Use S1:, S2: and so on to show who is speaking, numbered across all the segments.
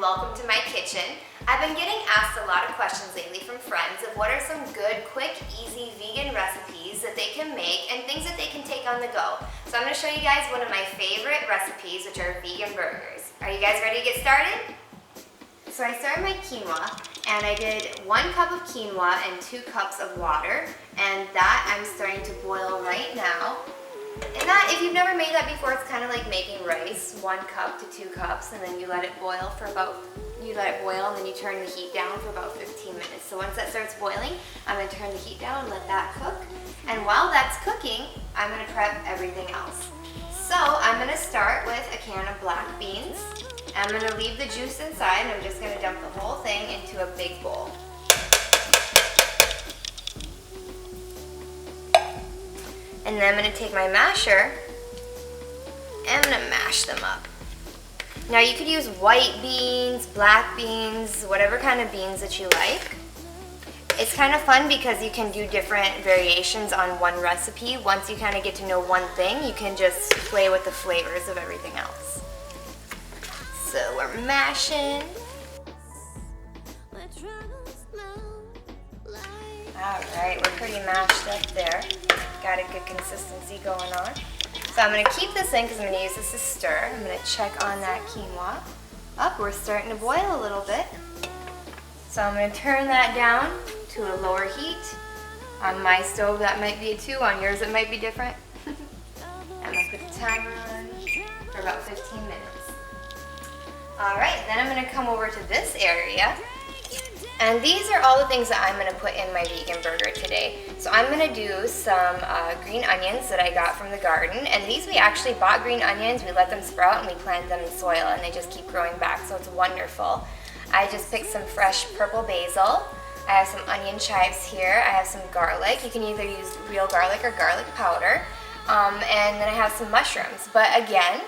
S1: welcome to my kitchen. I've been getting asked a lot of questions lately from friends of what are some good, quick, easy vegan recipes that they can make and things that they can take on the go. So I'm going to show you guys one of my favorite recipes, which are vegan burgers. Are you guys ready to get started? So I started my quinoa, and I did 1 cup of quinoa and 2 cups of water, and that I'm starting to boil right now. And that, if you've never made that before, it's kind of like making rice, 1 cup to 2 cups, and then you let it boil and then you turn the heat down for about 15 minutes. So once that starts boiling, I'm going to turn the heat down and let that cook. And while that's cooking, I'm going to prep everything else. So I'm going to start with a can of black beans. I'm going to leave the juice inside, and I'm just going to dump the whole thing into a big bowl. And then I'm going to take my masher, and I'm going to mash them up. Now you could use white beans, black beans, whatever kind of beans that you like. It's kind of fun because you can do different variations on one recipe. Once you kind of get to know one thing, you can just play with the flavors of everything else. So we're mashing. Alright, we're pretty mashed up there. Got a good consistency going on. So I'm going to keep this in because I'm going to use this to stir. I'm going to check on that quinoa. Up, we're starting to boil a little bit. So I'm going to turn that down to a lower heat. On my stove that might be a 2, on yours it might be different. I'm going to put the timer on for about 15 minutes. Alright, then I'm going to come over to this area. And these are all the things that I'm going to put in my vegan burger today. So I'm going to do some green onions that I got from the garden. And these, we actually bought green onions, we let them sprout, and we planted them in soil, and they just keep growing back, so it's wonderful. I just picked some fresh purple basil. I have some onion chives here. I have some garlic. You can either use real garlic or garlic powder. And then I have some mushrooms. But again,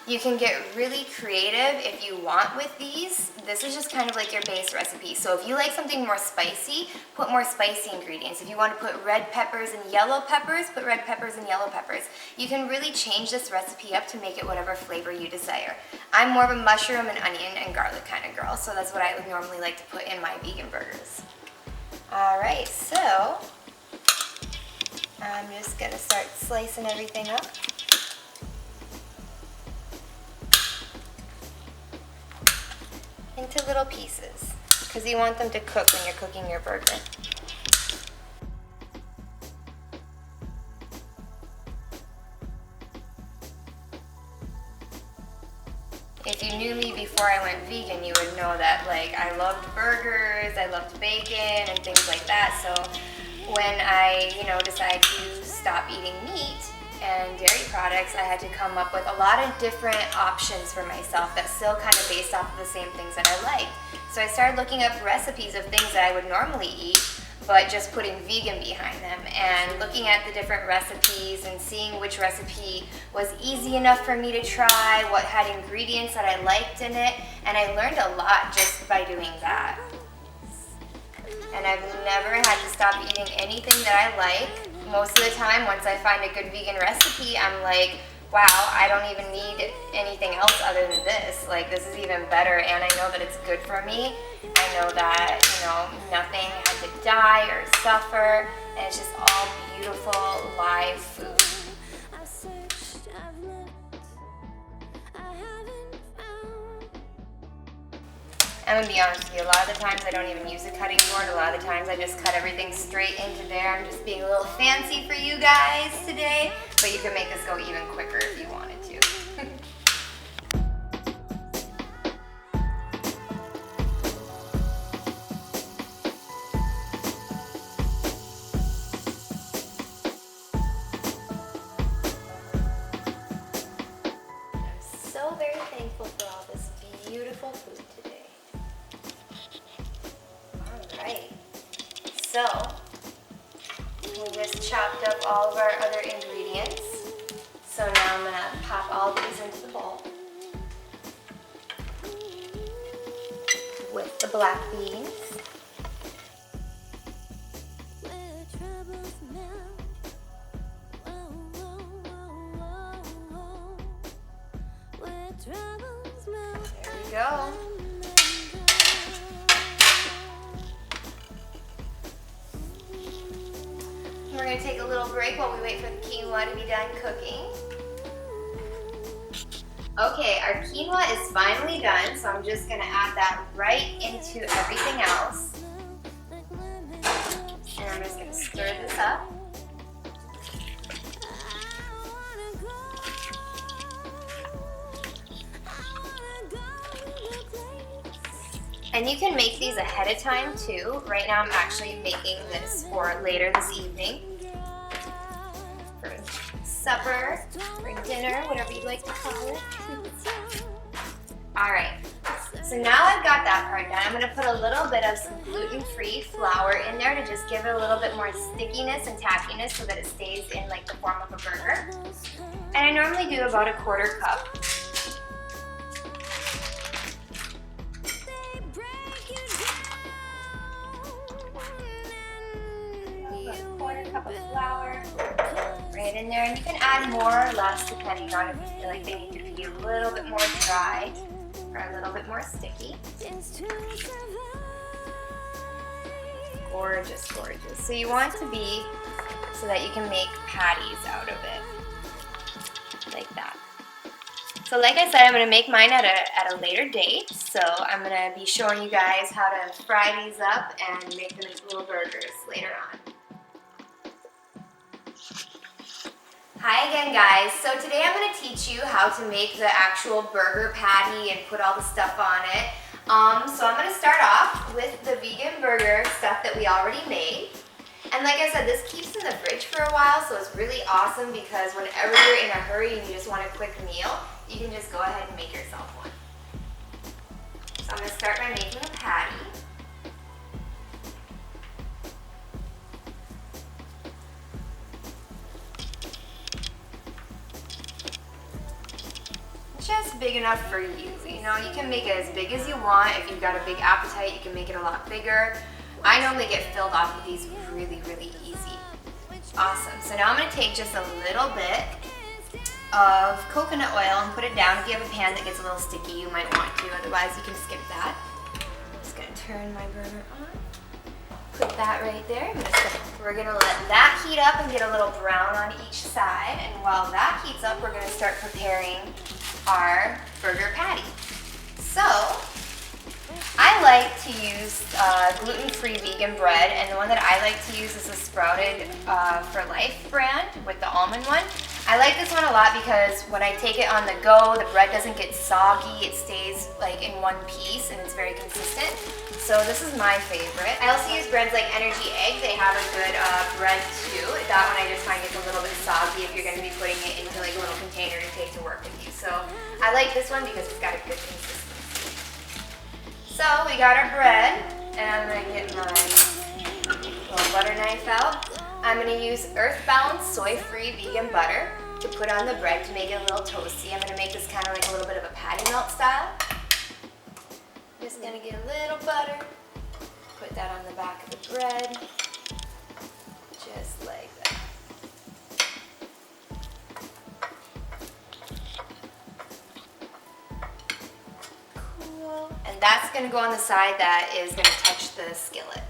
S1: you can get really creative if you want with these. This is just kind of like your base recipe. So if you like something more spicy, put more spicy ingredients. If you want to put red peppers and yellow peppers, put red peppers and yellow peppers. You can really change this recipe up to make it whatever flavor you desire. I'm more of a mushroom and onion and garlic kind of girl, so that's what I would normally like to put in my vegan burgers. Alright, so I'm just going to start slicing everything up. Into little pieces, because you want them to cook when you're cooking your burger. If you knew me before I went vegan, you would know that I loved burgers, I loved bacon and things like that. So when I, decided to stop eating meat and dairy products, I had to come up with a lot of different options for myself that's still kind of based off of the same things that I like. So I started looking up recipes of things that I would normally eat, but just putting vegan behind them, and looking at the different recipes and seeing which recipe was easy enough for me to try, what had ingredients that I liked in it, and I learned a lot just by doing that. And I've never had to stop eating anything that I like. Most of the time, once I find a good vegan recipe, I'm like, wow, I don't even need anything else other than this. This is even better, and I know that it's good for me. I know that, nothing had to die or suffer, and it's just all beautiful, live food. I'm going to be honest with you, a lot of the times I don't even use a cutting board. A lot of the times I just cut everything straight into there. I'm just being a little fancy for you guys today, but you can make this go even quicker if you wanted to. I'm so very thankful for all this beautiful food today. Alright, so we just chopped up all of our other ingredients. So now I'm going to pop all these into the bowl with the black beans. There we go. we're gonna take a little break while we wait for the quinoa to be done cooking. Okay, our quinoa is finally done, so I'm just gonna add that right into everything else. And I'm just gonna stir this up. And you can make these ahead of time too. Right now I'm actually making this for later this evening. For supper, for dinner, whatever you'd like to call it. Alright, so now I've got that part done. I'm going to put a little bit of some gluten-free flour in there to just give it a little bit more stickiness and tackiness so that it stays in like the form of a burger. And I normally do about a 1/4 cup. Of flour right in there, and you can add more or less depending on if you feel like they need to be a little bit more dry or a little bit more sticky. Gorgeous, gorgeous. So you want to be so that you can make patties out of it like that. So like I said, I'm going to make mine at a later date, so I'm going to be showing you guys how to fry these up and make them into little burgers later on. Hi again, guys. So today I'm going to teach you how to make the actual burger patty and put all the stuff on it. So I'm going to start off with the vegan burger stuff that we already made. And like I said, this keeps in the fridge for a while, so it's really awesome because whenever you're in a hurry and you just want a quick meal, you can just go ahead and make yourself one. So I'm going to start by making a patty. Just big enough for you. You know, you can make it as big as you want. If you've got a big appetite, you can make it a lot bigger. I normally get filled off with these really, really easy. Awesome. So now I'm going to take just a little bit of coconut oil and put it down. If you have a pan that gets a little sticky, you might want to. Otherwise, you can skip that. I'm just going to turn my burger on. Put that right there. We're going to let that heat up and get a little brown on each side. And while that heats up, we're going to start preparing our burger patty. So I like to use gluten-free vegan bread, and the one that I like to use is the Sprouted for Life brand with the almond one. I like this one a lot because when I take it on the go, the bread doesn't get soggy, it stays like in one piece and it's very consistent. So this is my favorite. I also use brands like Energy Egg. They have a good bread too. That one I just find gets a little bit soggy if you're going to be putting it into like a little container to take to work with you. So I like this one because it's got a good consistency. So we got our bread, and I'm going to get my little butter knife out. I'm going to use Earthbound soy-free vegan butter to put on the bread to make it a little toasty. I'm going to make this kind of like a little bit of a patty melt style. Just going to get a little butter, put that on the back of the bread, just like that. Cool. And that's going to go on the side that is going to touch the skillet.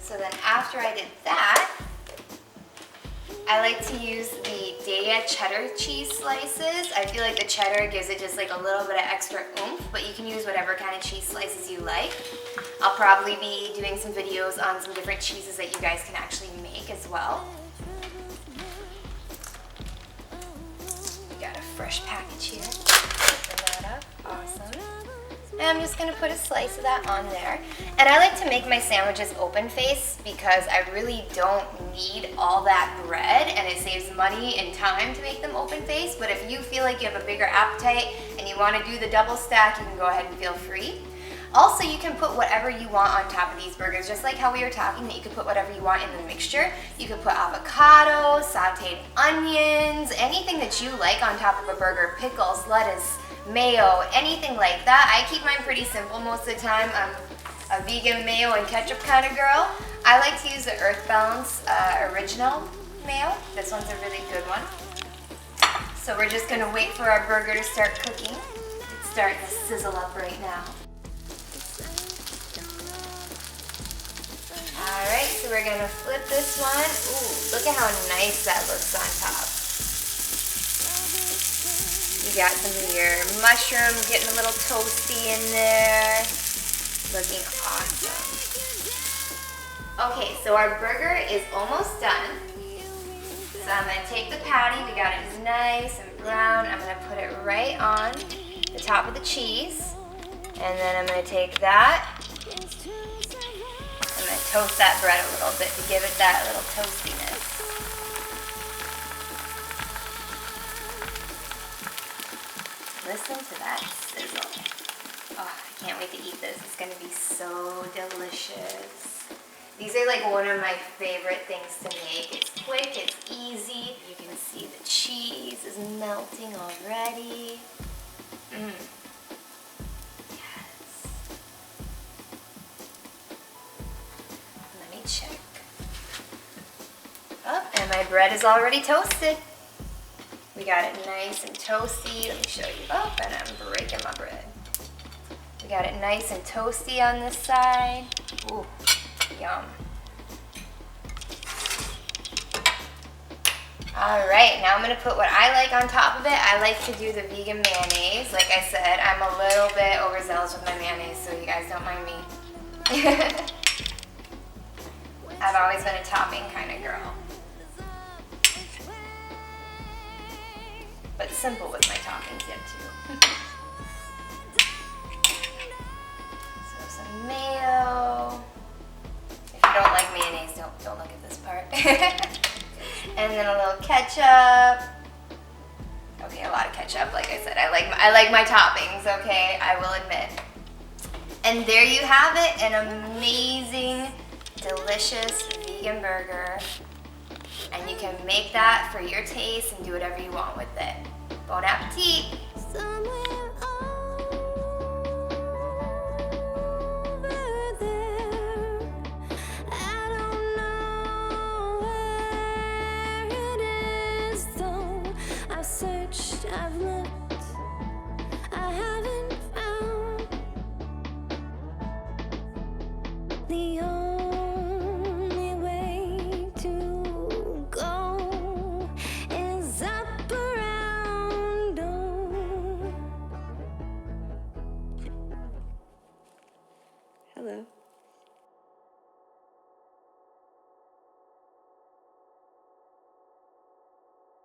S1: So then after I did that, I like to use the Daiya cheddar cheese slices. I feel like the cheddar gives it just like a little bit of extra oomph, but you can use whatever kind of cheese slices you like. I'll probably be doing some videos on some different cheeses that you guys can actually make as well. We got a fresh package here. Open that up. Awesome. And I'm just going to put a slice of that on there. And I like to make my sandwiches open face because I really don't need all that bread, and it saves money and time to make them open face. But if you feel like you have a bigger appetite and you want to do the double stack, you can go ahead and feel free. Also, you can put whatever you want on top of these burgers, just like how we were talking that you could put whatever you want in the mixture. You could put avocado, sauteed onions, anything that you like on top of a burger, pickles, lettuce, mayo, anything like that. I keep mine pretty simple most of the time. I'm a vegan mayo and ketchup kind of girl. I like to use the Earthbound's original mayo. This one's a really good one. So we're just going to wait for our burger to start cooking. It's starting to sizzle up right now. Alright, so we're gonna flip this one. Ooh, look at how nice that looks on top. You got some of your mushrooms getting a little toasty in there. Looking awesome. Okay, so our burger is almost done. So I'm gonna take the patty, we got it nice and brown. I'm gonna put it right on the top of the cheese. And then I'm gonna take that. I'm gonna toast that bread a little bit to give it that little toastiness. Listen to that sizzle. Oh, I can't wait to eat this. It's gonna be so delicious. These are like one of my favorite things to make. It's quick, it's easy. You can see the cheese is melting already. Yes. Let me check. Oh, and my bread is already toasted. We got it nice and toasty. Let me show you. Oh, and I'm breaking my bread. We got it nice and toasty on this side. Ooh, yum. All right, now I'm gonna put what I like on top of it. I like to do the vegan mayonnaise. Like I said, I'm a little bit overzealous with my mayonnaise, so you guys don't mind me. I've always been a topping kind of girl. But simple with my toppings yet too. So some mayo. If you don't like mayonnaise, don't look at this part. And then a little ketchup. Okay, a lot of ketchup. Like I said, I like my toppings. Okay, I will admit. And there you have it, an amazing, delicious vegan burger. And you can make that for your taste and do whatever you want with it. Bon appetit!
S2: I've searched, I've looked, I haven't found the